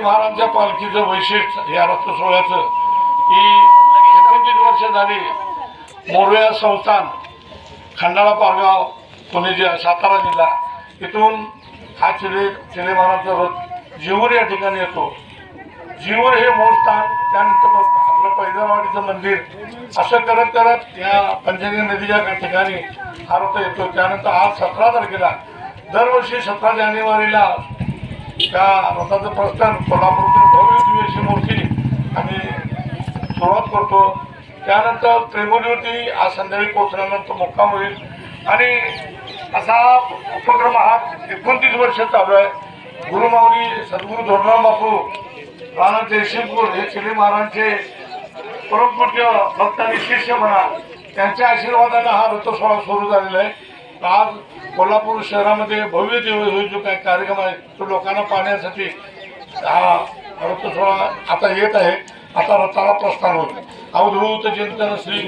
महाराजांच्या पालखीचं वैशिष्ट्य या रथ सोहळ्याचं की 29 वर्ष झाली मोरया संस्थान खंडाळा पारगाव पुणे सातारा जिल्हा इथून हा चिले महाराजांचा रथ जीवर या ठिकाणी येतो। जीवर हे मूळ स्थान, त्यानंतर आपलं पैदलवाडीचं मंदिर, असं करत करत या पंचगंगा नदीच्या ठिकाणी हा रथ येतो। त्यानंतर आज 17 तारखेला दरवर्षी 17 जानेवारीला त्या रथाचं प्रस्थान कोल्हापूरची भव्य दिव्य अशी मूर्ती आम्ही सुरुवात करतो। त्यानंतर त्रिमूर्ती आज संध्याकाळी पोहोचल्यानंतर मुक्काम होईल आणि असा उपक्रम हा 29 वर्ष चालू आहे। गुरुमाऊली सद्गुरू धोंडराम बापू राणा जयसिंगपूर हे चिले महाराजांचे परमपूज्य भक्त आणि शिष्य म्हणा, त्यांच्या आशीर्वादाने हा रथ सोहळा सुरू झालेला आहे। आज कोल्हापूर शहरामध्ये भव्य दिव्य जो काही कार्यक्रम आहे तो लोकांना पाहण्यासाठी हा रथ सोहळा आता येत आहे। आता रथाला प्रस्थान होईल। अवधूत चिंतन श्री